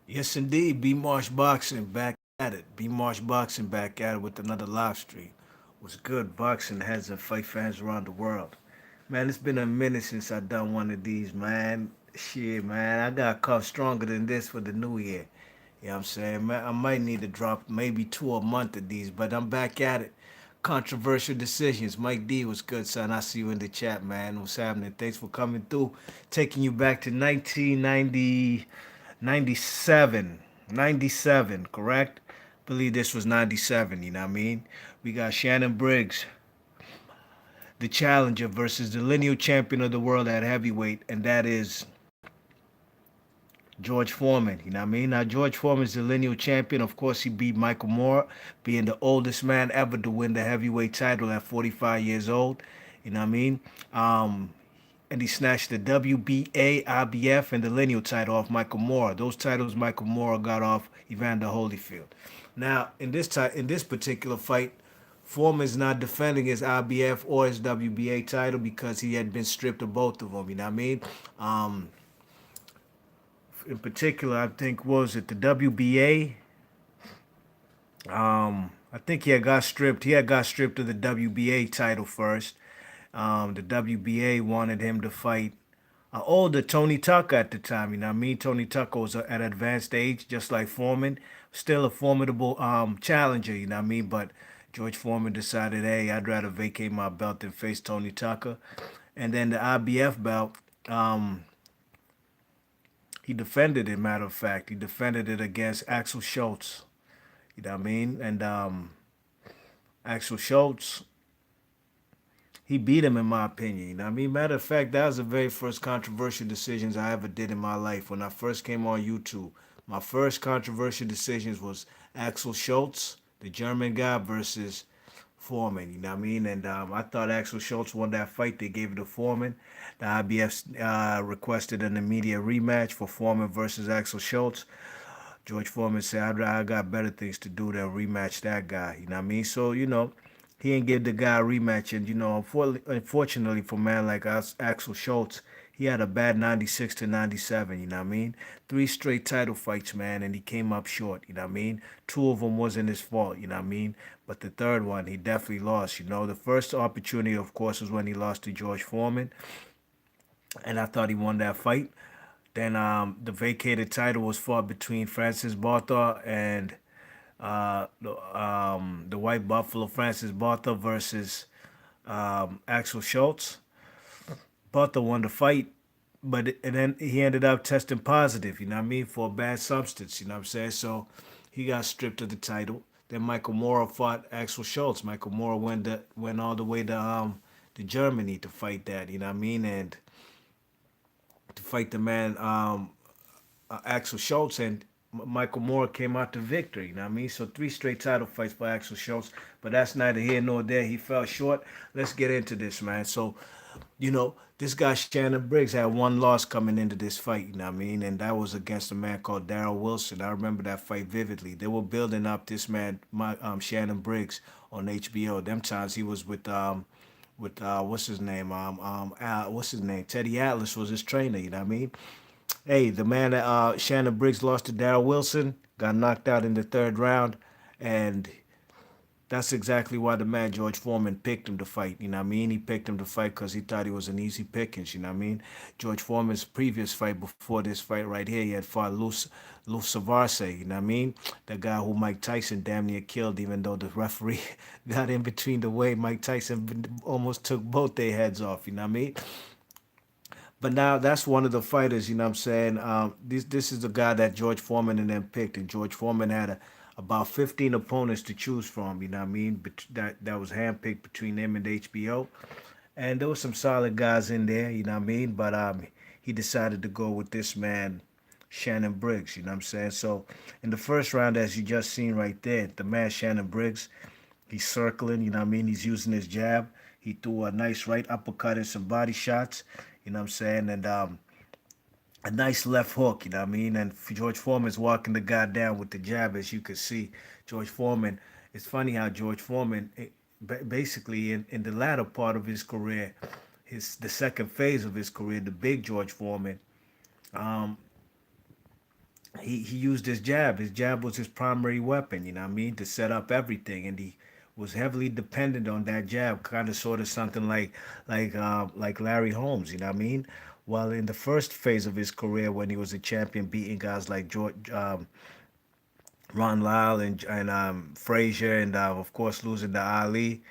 Yes, indeed. B Marsh Boxing back at it. B Marsh Boxing back at it with another live stream. Was good boxing heads and fight fans around the world. Man, it's been a minute since I done one of these, man. Shit, man, I got caught stronger than this for the new year. You know what I'm saying? Man, I might need to drop maybe two a month of these, but I'm back at it. Controversial decisions. Mike D was good, son. I see you in the chat, man. What's happening? Thanks for coming through. Taking you back to 1990. 97. 97, correct? Believe this was 97, you know what I mean? We got Shannon Briggs, the challenger, versus the lineal champion of the world at heavyweight, and that is George Foreman, you know what I mean? Now, George Foreman is the lineal champion. Of course, he beat Michael Moore, being the oldest man ever to win the heavyweight title at 45 years old, you know what I mean? Um, and he snatched the WBA, IBF, and the lineal title off Michael Moore. Those titles Michael Moore got off Evander Holyfield. Now, in this particular fight, Foreman is not defending his IBF or his WBA title because he had been stripped of both of them. You know what I mean? Um, in particular, I think was it the WBA. I think he had got stripped. He had got stripped of the WBA title first. The WBA wanted him to fight older Tony Tucker at the time. You know what I mean? Tony Tucker was at advanced age, just like Foreman. Still a formidable challenger, you know what I mean? But George Foreman decided, hey, I'd rather vacate my belt than face Tony Tucker. And then the IBF belt, um, he defended it, matter of fact. He defended it against Axel Schultz. You know what I mean? And Axel Schultz, he beat him in my opinion. You know what I mean? Matter of fact, that was the very first controversial decisions I ever did in my life. When I first came on YouTube, my first controversial decisions was Axel Schultz, the German guy, versus Foreman. You know what I mean? And I thought Axel Schultz won that fight. They gave it to Foreman. The IBF requested an immediate rematch for Foreman versus Axel Schultz. George Foreman said, I got better things to do than rematch that guy. You know what I mean? So, he didn't give the guy a rematch. And, unfortunately for a man like Axel Schultz, he had a bad 96 to 97, you know what I mean? Three straight title fights, man, and he came up short, you know what I mean? Two of them wasn't his fault, you know what I mean? But the third one, he definitely lost, you know? The first opportunity, of course, was when he lost to George Foreman, and I thought he won that fight. Then the vacated title was fought between Francis Botha and the White Buffalo Francis Botha versus Axel Schultz. Botha won the fight, and then he ended up testing positive, you know what I mean, for a bad substance, you know what I'm saying? So he got stripped of the title. Then Michael Moorer fought Axel Schultz. Michael Moorer went all the way to Germany to fight that, you know what I mean, and to fight the man Axel Schultz, and Michael Moore came out to victory. You know what I mean? So three straight title fights for Axel Schultz, but that's neither here nor there. He fell short. Let's get into this, man. So, this guy Shannon Briggs had one loss coming into this fight. You know what I mean? And that was against a man called Darrell Wilson. I remember that fight vividly. They were building up this man, Shannon Briggs, on HBO. Them times he was with what's his name? What's his name? Teddy Atlas was his trainer. You know what I mean? Hey, the man that Shannon Briggs lost to Darrell Wilson, got knocked out in the third round, and that's exactly why the man George Foreman picked him to fight. You know what I mean? He picked him to fight because he thought he was an easy pickings. You know what I mean? George Foreman's previous fight before this fight right here, he had fought Luz Savarse. You know what I mean? The guy who Mike Tyson damn near killed, even though the referee got in between the way. Mike Tyson almost took both their heads off. You know what I mean? But now that's one of the fighters, you know what I'm saying? This is the guy that George Foreman and them picked, and George Foreman had about 15 opponents to choose from, you know what I mean? That was handpicked between him and HBO. And there was some solid guys in there, you know what I mean? But he decided to go with this man, Shannon Briggs, you know what I'm saying? So in the first round, as you just seen right there, the man Shannon Briggs, he's circling, you know what I mean? He's using his jab. He threw a nice right uppercut and some body shots, you know what I'm saying? And a nice left hook, you know what I mean? And George Foreman's walking the guy down with the jab, as you can see. George Foreman, it's funny how George Foreman, basically in the latter part of his career, the second phase of his career, the big George Foreman, he used his jab. His jab was his primary weapon, you know what I mean, to set up everything, and he was heavily dependent on that jab, kind of sort of something like Larry Holmes, you know what I mean. While in the first phase of his career, when he was a champion, beating guys like Ron Lyle and Frazier, and of course losing to Ali,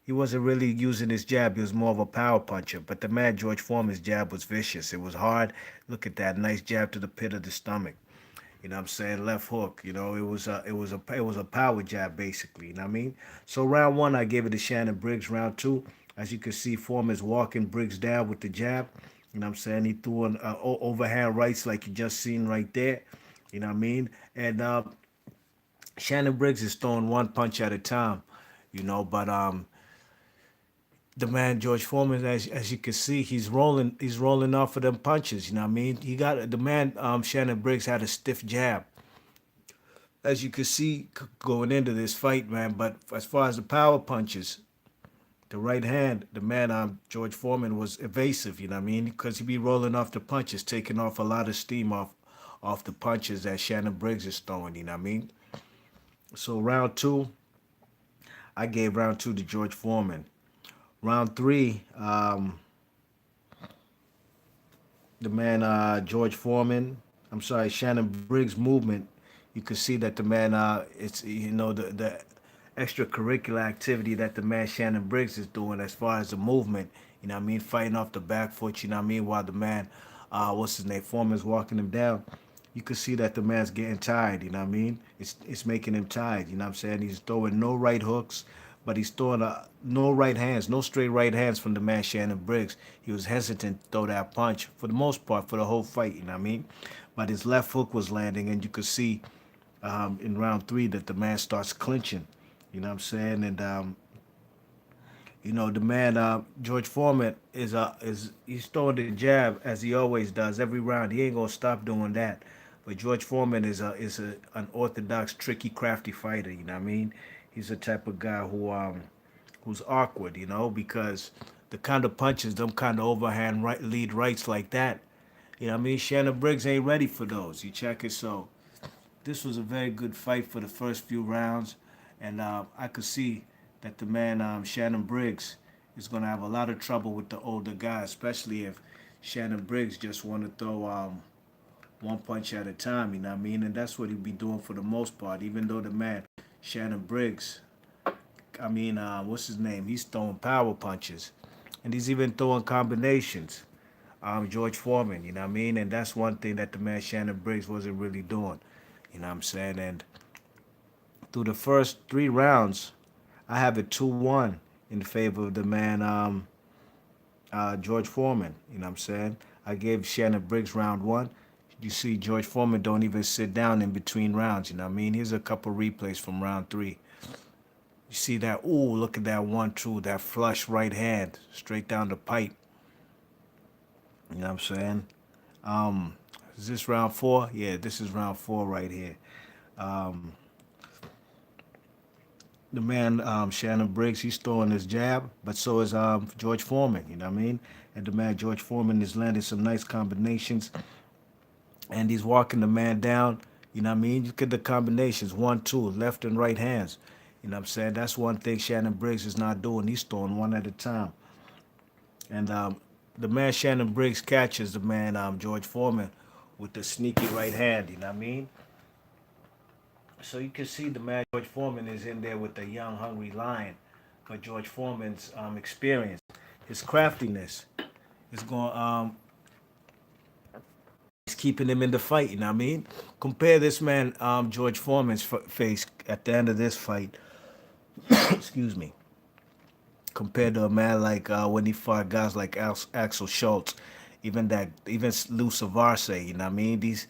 he wasn't really using his jab. He was more of a power puncher. But the man George Foreman's jab was vicious. It was hard. Look at that nice jab to the pit of the stomach. You know what I'm saying? Left hook. You know, it was a power jab basically. You know what I mean? So round one, I gave it to Shannon Briggs. Round two, as you can see, Foreman's walking Briggs down with the jab. You know what I'm saying? He threw an overhand rights like you just seen right there. You know what I mean? And Shannon Briggs is throwing one punch at a time. But the man George Foreman, as you can see, he's rolling off of them punches. You know what I mean? He got the man Shannon Briggs had a stiff jab, as you can see going into this fight, man. But as far as the power punches, the right hand, the man George Foreman was evasive. You know what I mean? Because he be rolling off the punches, taking off a lot of steam off the punches that Shannon Briggs is throwing. You know what I mean? So round two, I gave round two to George Foreman. Round three, the man George Foreman, I'm sorry, Shannon Briggs movement, you can see that the man it's the extracurricular activity that the man Shannon Briggs is doing as far as the movement, you know what I mean, fighting off the back foot, you know what I mean, while the man what's his name, Foreman's walking him down. You can see that the man's getting tired, you know what I mean? It's making him tired, you know what I'm saying? He's throwing no right hooks, but he's throwing no right hands, no straight right hands from the man Shannon Briggs. He was hesitant to throw that punch for the most part for the whole fight, you know what I mean? But his left hook was landing, and you could see in round three that the man starts clinching, you know what I'm saying? And the man George Foreman is he's throwing the jab as he always does every round. He ain't gonna stop doing that. But George Foreman is an orthodox, tricky, crafty fighter. You know what I mean? He's the type of guy who's awkward. Because the kind of punches, them kind of overhand right lead rights like that. You know what I mean? Shannon Briggs ain't ready for those. You check it. So this was a very good fight for the first few rounds, and I could see that the man Shannon Briggs is going to have a lot of trouble with the older guy, especially if Shannon Briggs just want to throw one punch at a time. You know what I mean? And that's what he'd be doing for the most part. Even though the man Shannon Briggs, I mean, what's his name? He's throwing power punches, and he's even throwing combinations. George Foreman, you know what I mean? And that's one thing that the man Shannon Briggs wasn't really doing. You know what I'm saying? And through the first three rounds, I have it 2-1 in favor of the man George Foreman. You know what I'm saying? I gave Shannon Briggs round one. You see, George Foreman don't even sit down in between rounds. You know what I mean? Here's a couple replays from round three. You see that? Ooh, look at that 1-2, that flush right hand straight down the pipe. You know what I'm saying? Um, is this round four? Yeah, this is round four right here. Um, the man Shannon Briggs, he's throwing his jab, but so is George Foreman. You know what I mean? And the man George Foreman is landing some nice combinations, and he's walking the man down. You know what I mean? You get the combinations, 1-2, left and right hands. You know what I'm saying? That's one thing Shannon Briggs is not doing. He's throwing one at a time. And the man Shannon Briggs catches the man George Foreman with the sneaky right hand. You know what I mean? So you can see the man George Foreman is in there with the young, hungry lion. But George Foreman's experience, his craftiness, is going is keeping him in the fight. You know what I mean? Compare this man George Foreman's face at the end of this fight. Excuse me. Compared to a man like when he fought guys like Axel Schultz, even Lou Savarse. You know what I mean? These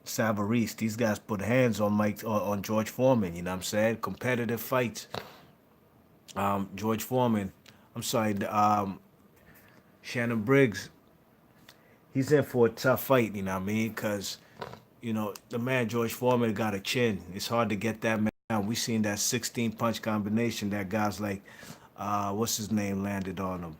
Savarese, these guys put hands on on George Foreman. You know what I'm saying? Competitive fights. George Foreman, I'm sorry, Shannon Briggs, he's in for a tough fight. You know what I mean? Because the man George Foreman got a chin. It's hard to get that man down. We seen that 16 punch combination that guys like what's his name landed on him.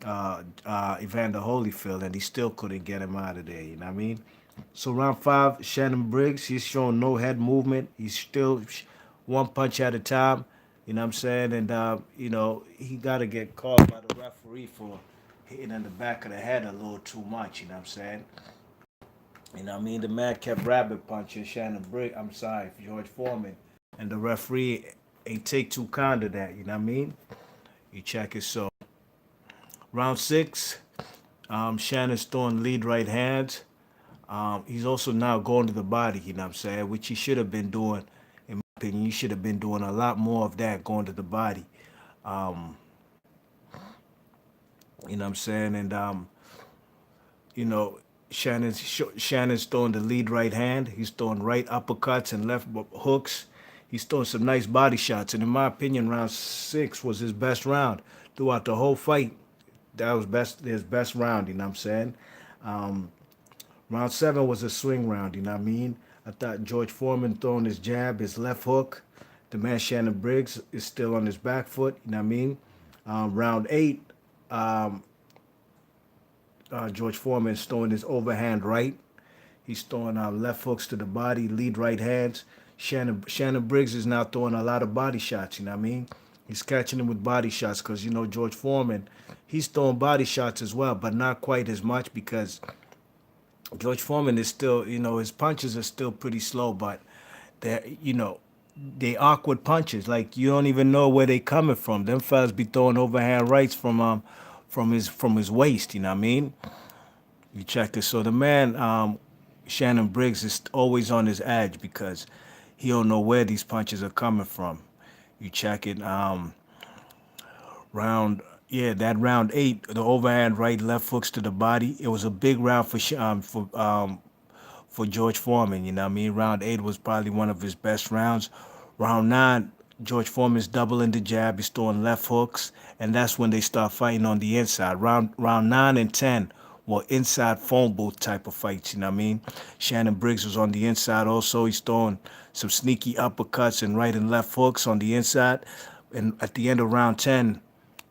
Evander Holyfield, and he still couldn't get him out of there. You know what I mean? So round five, Shannon Briggs, he's showing no head movement. He's still one punch at a time. You know what I'm saying? And he got to get called by the referee for hitting in the back of the head a little too much. You know what I'm saying? You know what I mean? The man kept rabbit punching Shannon Briggs. I'm sorry, George Foreman, and the referee ain't take too kind of that. You know what I mean? You check it. So round six, Shannon's throwing lead right hands. He's also now going to the body, you know what I'm saying, which he should have been doing, in my opinion. You should have been doing a lot more of that, going to the body. Um, you know what I'm saying? And, you know, Shannon's throwing the lead right hand. He's throwing right uppercuts and left hooks. He's throwing some nice body shots. And in my opinion, round six was his best round throughout the whole fight. That was his best round, you know what I'm saying? Um, Round seven was a swing round, you know what I mean? I thought George Foreman throwing his jab, his left hook. The man Shannon Briggs is still on his back foot, you know what I mean? Round eight, um, George Foreman is throwing his overhand right. He's throwing left hooks to the body, lead right hands. Shannon Briggs is now throwing a lot of body shots, you know what I mean? He's catching him with body shots because, George Foreman, he's throwing body shots as well, but not quite as much because George Foreman is still, his punches are still pretty slow, but they awkward punches. Like you don't even know where they coming from. Them fellas be throwing overhand rights from his waist. You know what I mean? You check it. So the man, Shannon Briggs, is always on his edge because he don't know where these punches are coming from. You check it. Round yeah, that round eight, the overhand right left hooks to the body. It was a big round for George Foreman. You know what I mean? Round eight was probably one of his best rounds. Round nine, George Foreman's doubling the jab. He's throwing left hooks, and that's when they start fighting on the inside. Round nine and 10 were inside phone booth type of fights. You know what I mean? Shannon Briggs was on the inside also. He's throwing some sneaky uppercuts and right and left hooks on the inside. And at the end of round 10,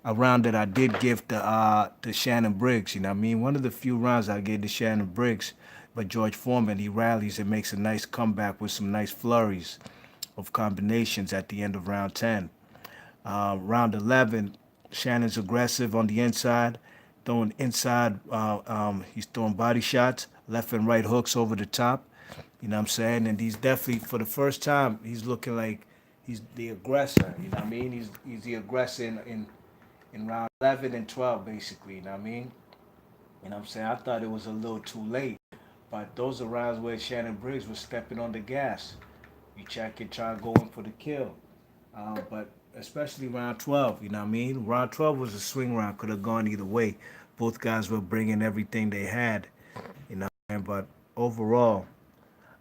a round that I did give to Shannon Briggs. You know what I mean? One of the few rounds I gave to Shannon Briggs, but George Foreman, he rallies and makes a nice comeback with some nice flurries of combinations at the end of round 10. Round 11, Shannon's aggressive on the inside, throwing inside, he's throwing body shots, left and right hooks over the top. You know what I'm saying? And he's definitely, for the first time, he's looking like he's the aggressor. You know what I mean? He's the aggressor in round 11 and 12, basically. You know what I mean? You know what I'm saying? I thought it was a little too late. But those are rounds where Shannon Briggs was stepping on the gas. You check it, try to go in for the kill. But especially round 12, you know what I mean? Round 12 was a swing round, could have gone either way. Both guys were bringing everything they had, you know what I mean? But overall,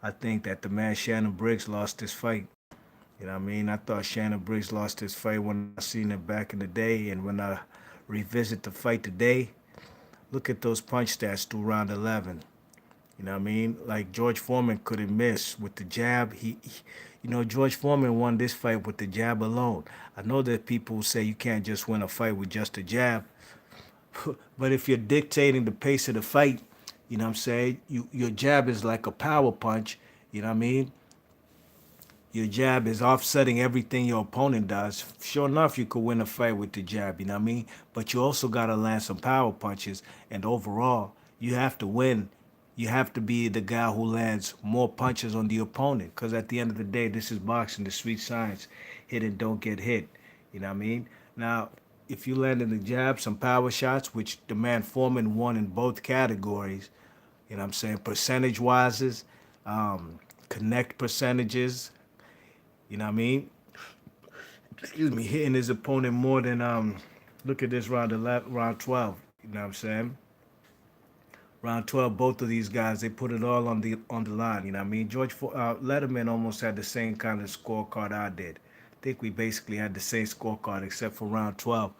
I think that the man Shannon Briggs lost this fight. You know what I mean? I thought Shannon Briggs lost this fight when I seen it back in the day, and when I revisit the fight today, look at those punch stats through round 11. You know what I mean? Like George Foreman couldn't miss with the jab. George Foreman won this fight with the jab alone. I know that people say you can't just win a fight with just a jab, but if you're dictating the pace of the fight, you know what I'm saying? Your jab is like a power punch. You know what I mean? Your jab is offsetting everything your opponent does. Sure enough, you could win a fight with the jab, you know what I mean? But you also got to land some power punches. And overall, you have to win. You have to be the guy who lands more punches on the opponent. Because at the end of the day, this is boxing, the street science. Hit and don't get hit. You know what I mean? Now, if you land in the jab, some power shots, which the man Foreman won in both categories, you know what I'm saying? Percentage-wise, connect percentages, you know what I mean? Excuse me, hitting his opponent more than look at this round 12. You know what I'm saying? Round 12, both of these guys, they put it all on the line. You know what I mean? Letterman almost had the same kind of scorecard I did. I think we basically had the same scorecard except for round 12,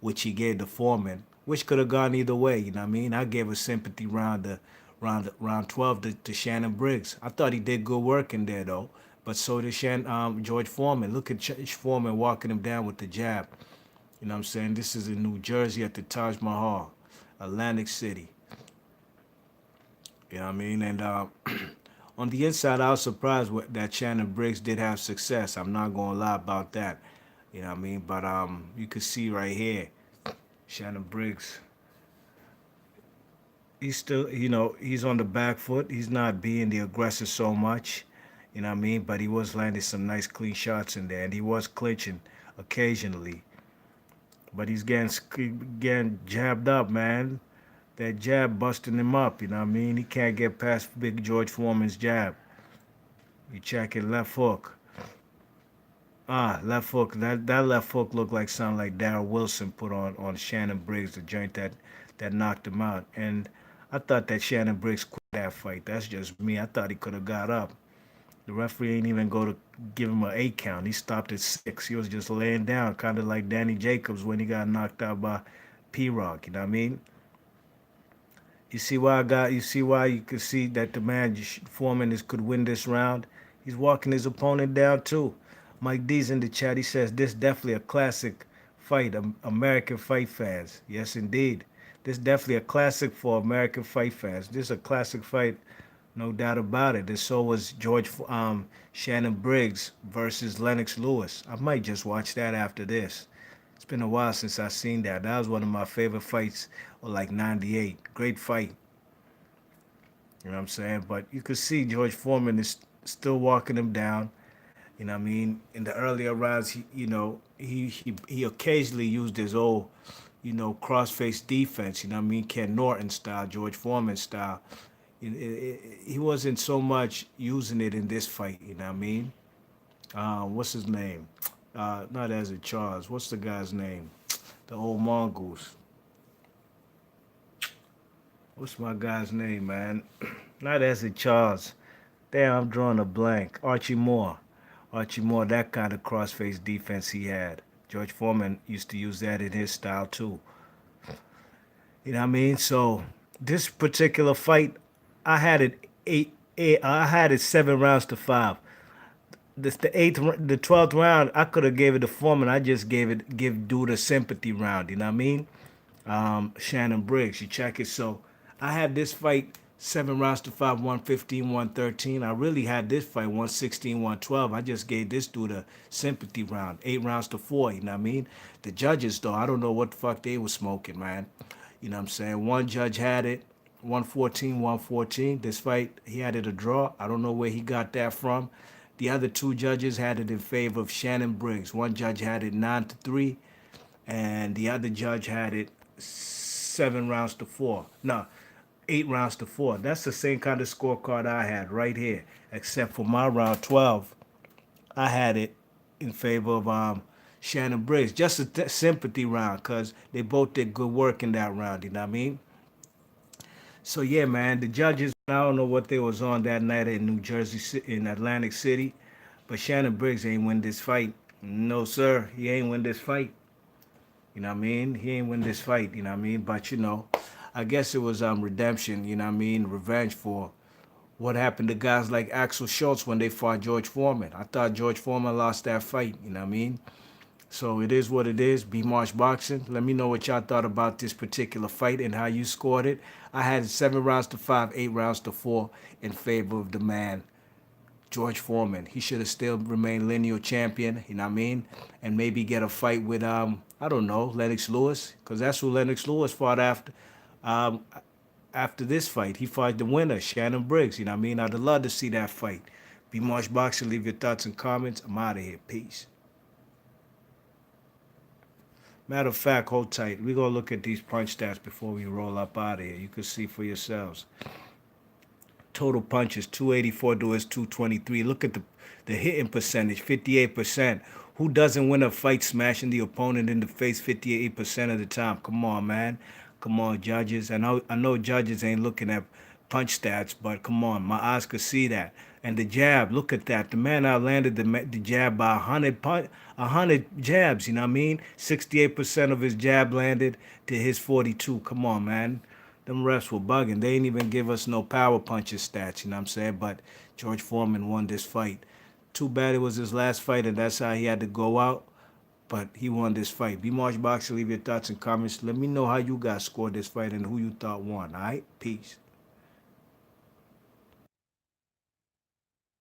which he gave the Foreman, which could have gone either way. You know what I mean? I gave a sympathy round 12 to Shannon Briggs. I thought he did good work in there though, but so did George Foreman. Look at Foreman walking him down with the jab. You know what I'm saying? This is in New Jersey at the Taj Mahal, Atlantic City. You know what I mean? And on the inside, I was surprised that Shannon Briggs did have success. I'm not gonna lie about that. You know what I mean? But you can see right here, Shannon Briggs. He's still, he's on the back foot. He's not being the aggressor so much. You know what I mean? But he was landing some nice clean shots in there, and he was clinching occasionally. But he's getting jabbed up, man. That jab busting him up. You know what I mean? He can't get past Big George Foreman's jab. You check it, left hook. Left hook. That left hook looked like something like Darryl Wilson put on Shannon Briggs, the joint that knocked him out. And I thought that Shannon Briggs quit that fight. That's just me. I thought he could have got up. The referee ain't even go to give him an 8 count. He stopped at 6. He was just laying down, kind of like Danny Jacobs when he got knocked out by P-Rock. You know what I mean? You see why I got. You see why you could see that the man Foreman could win this round. He's walking his opponent down too. Mike D's in the chat. He says this definitely a classic fight. American fight fans. Yes, indeed. This definitely a classic for American fight fans. This is a classic fight, no doubt about it. And so was Shannon Briggs versus Lennox Lewis. I might just watch that after this. It's been a while since I seen that. That was one of my favorite fights of like '98. Great fight. You know what I'm saying? But you could see George Foreman is still walking him down. You know what I mean? In the earlier rounds, he occasionally used his old, cross-face defense. You know what I mean? Ken Norton style, George Foreman style. He wasn't so much using it in this fight. You know what I mean? What's his name? Not Ezra Charles. What's the guy's name? The old mongoose. What's my guy's name, man? Not Ezra Charles. Damn, I'm drawing a blank. Archie Moore. Archie Moore, that kind of crossface defense he had. George Foreman used to use that in his style too. You know what I mean? So this particular fight, I had it I had it 7 rounds to 5. The 12th round, I could have gave it to Foreman. I just give dude a sympathy round. You know what I mean? Shannon Briggs. You check it. So I had this fight 7 rounds to 5, 115, 113. I really had this fight 116, 112. I just gave this dude a sympathy round, 8 rounds to 4. You know what I mean? The judges, though, I don't know what the fuck they was smoking, man. You know what I'm saying? One judge had it 114, 114. This fight, he had it a draw. I don't know where he got that from. The other two judges had it in favor of Shannon Briggs. One judge had it 9-3, and the other judge had it 7 rounds to 4. No, 8 rounds to 4. That's the same kind of scorecard I had right here, except for my round 12. I had it in favor of Shannon Briggs. Just a sympathy round because they both did good work in that round. You know what I mean? So yeah, man, the judges. I don't know what they was on that night in New Jersey, in Atlantic City, but Shannon Briggs ain't win this fight. No, sir, he ain't win this fight. You know what I mean? He ain't win this fight. You know what I mean? But I guess it was redemption. You know what I mean? Revenge for what happened to guys like Axel Schultz when they fought George Foreman. I thought George Foreman lost that fight. You know what I mean? So it is what it is. B Marsh Boxing. Let me know what y'all thought about this particular fight and how you scored it. I had 7 rounds to 5, 8 rounds to 4 in favor of the man, George Foreman. He should have still remained lineal champion, you know what I mean? And maybe get a fight with, I don't know, Lennox Lewis, because that's who Lennox Lewis fought after. Um, After this fight, he fought the winner, Shannon Briggs, you know what I mean? I'd love to see that fight. B Marsh Boxing, leave your thoughts and comments. I'm out of here. Peace. Matter of fact, hold tight. We're going to look at these punch stats before we roll up out of here. You can see for yourselves. Total punches, 284 to his 223. Look at the hitting percentage, 58%. Who doesn't win a fight smashing the opponent in the face 58% of the time? Come on, man. Come on, judges. I know judges ain't looking at punch stats, but come on, my eyes could see that. And the jab, look at that. The man outlanded the jab by 100 jabs, you know what I mean? 68% of his jab landed to his 42. Come on, man. Them refs were bugging. They ain't even give us no power punches stats, you know what I'm saying? But George Foreman won this fight. Too bad it was his last fight, and that's how he had to go out. But he won this fight. B Marsh Boxer, leave your thoughts and comments. Let me know how you guys scored this fight and who you thought won, all right? Peace.